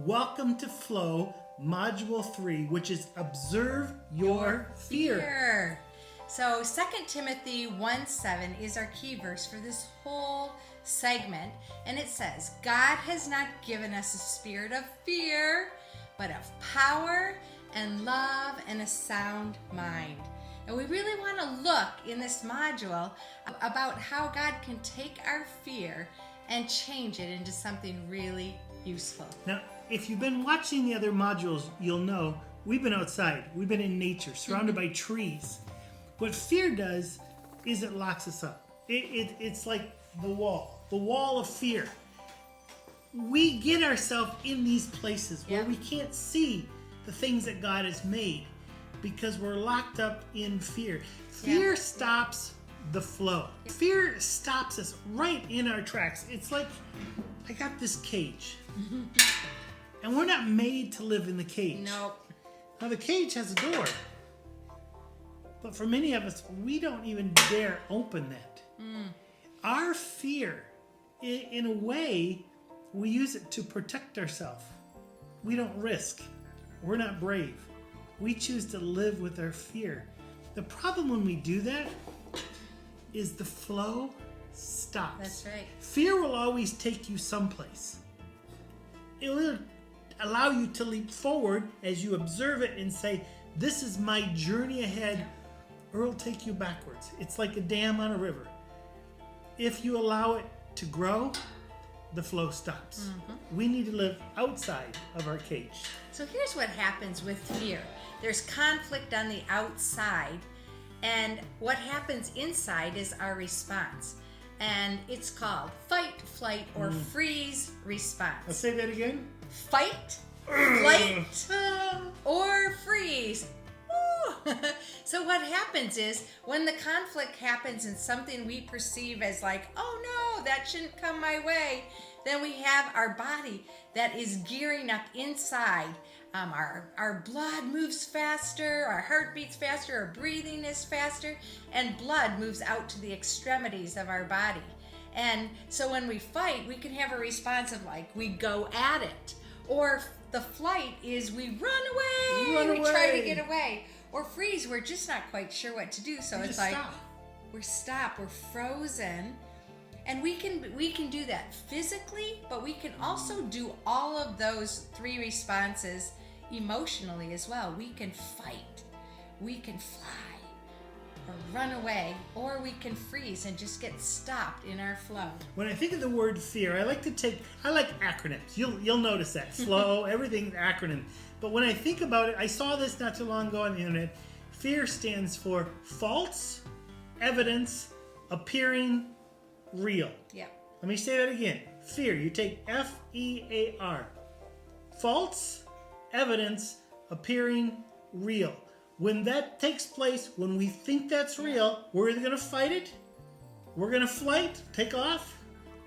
Welcome to Flow, Module 3, which is Observe Your Fear. So 2 Timothy 1:7 is our key verse for this whole segment. And it says, God has not given us a spirit of fear, but of power and love and a sound mind. And we really want to look in this module about how God can take our fear and change it into something really useful. Now, if you've been watching the other modules, you'll know we've been outside. We've been in nature, surrounded by trees. What fear does is it locks us up. It's like the wall of fear. We get ourselves in these places where we can't see the things that God has made because we're locked up in fear. Fear stops the flow. Fear stops us right in our tracks. It's like, I got this cage. And we're not made to live in the cage. Nope. Now the cage has a door. But for many of us, we don't even dare open that. Our fear, in a way, we use it to protect ourselves. We don't risk. We're not brave. We choose to live with our fear. The problem when we do that is the flow stops. That's right. Fear will always take you someplace. It will allow you to leap forward as you observe it and say, this is my journey ahead, or it'll take you backwards. It's like a dam on a river. If you allow it to grow, the flow stops. We need to live outside of our cage. So here's what happens with fear. There's conflict on the outside, and what happens inside is our response. And it's called fight, flight, or freeze response. Let's say that again. Fight, flight, or freeze. So what happens is when the conflict happens and something we perceive as like, oh no, that shouldn't come my way, then we have our body that is gearing up inside. Our blood moves faster, our heart beats faster, our breathing is faster, and blood moves out to the extremities of our body. And so when we fight, we can have a response of like, we go at it. Or the flight is we run away, we try to get away. Or freeze, we're just not quite sure what to do. So it's like, we're frozen. And we can do that physically, but we can also do all of those three responses emotionally as well. We can fight, we can fly, or run away, or we can freeze and just get stopped in our flow. When I think of the word fear, I like acronyms. You'll notice that. Flow, everything's acronym. But when I think about it, I saw this not too long ago on the internet. Fear stands for false evidence appearing real. Yeah. Let me say that again. Fear. You take F-E-A-R. False evidence appearing real. When that takes place, when we think that's real, we're either going to fight it, we're going to flight, take off,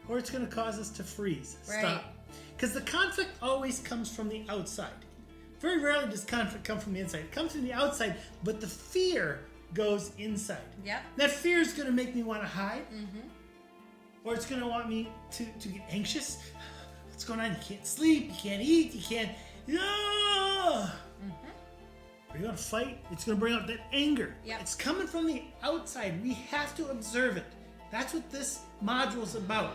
or it's going to cause us to freeze, stop. Because the conflict always comes from the outside. Very rarely does conflict come from the inside. It comes from the outside, but the fear goes inside. Yep. That fear is going to make me want to hide, or it's going to want me to get anxious. What's going on? You can't sleep, you can't eat, you can't... Are you going to fight? It's going to bring out that anger. Yep. It's coming from the outside. We have to observe it. That's what this module is about.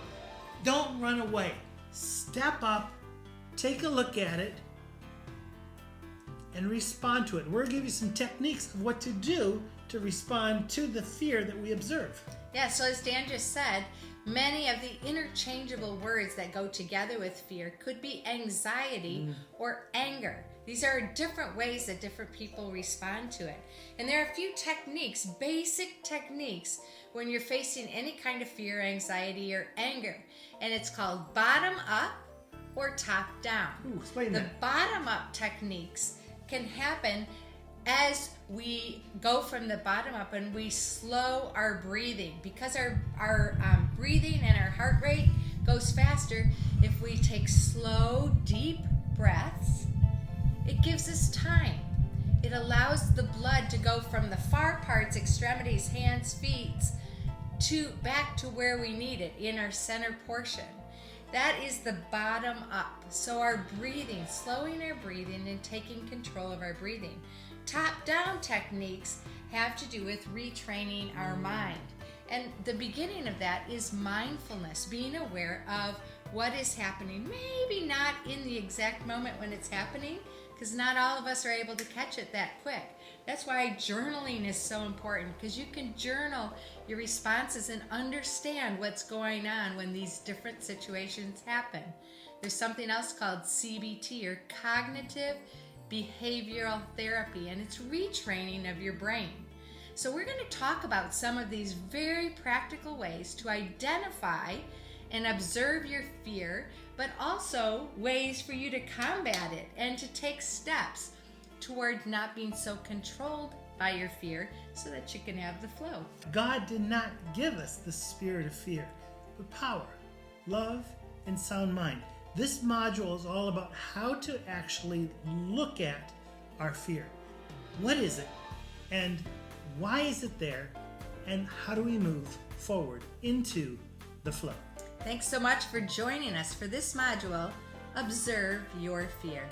Don't run away. Step up, take a look at it, and respond to it. We're going to give you some techniques of what to do to respond to the fear that we observe. Yeah, so as Dan just said, many of the interchangeable words that go together with fear could be anxiety or anger. These are different ways that different people respond to it. And there are a few techniques, basic techniques, when you're facing any kind of fear, anxiety, or anger. And it's called bottom up or top down. Explain the that. Bottom up techniques can happen as we go from the bottom up and we slow our breathing. Because our breathing and our heart rate goes faster, if we take slow, deep breaths, it gives us time. It allows the blood to go from the far parts, extremities, hands, feet, back to where we need it, in our center portion. That is the bottom up. So our breathing, slowing our breathing and taking control of our breathing. Top down techniques have to do with retraining our mind. And the beginning of that is mindfulness, being aware of what is happening. Maybe not in the exact moment when it's happening, because not all of us are able to catch it that quick. That's why journaling is so important, because you can journal your responses and understand what's going on when these different situations happen. There's something else called CBT, or cognitive behavioral therapy, and it's retraining of your brain. So we're going to talk about some of these very practical ways to identify and observe your fear, but also ways for you to combat it and to take steps toward not being so controlled by your fear so that you can have the flow. God did not give us the spirit of fear, but power, love, and sound mind. This module is all about how to actually look at our fear. What is it? And why is it there? And how do we move forward into the flow? Thanks so much for joining us for this module, Observe Your Fear.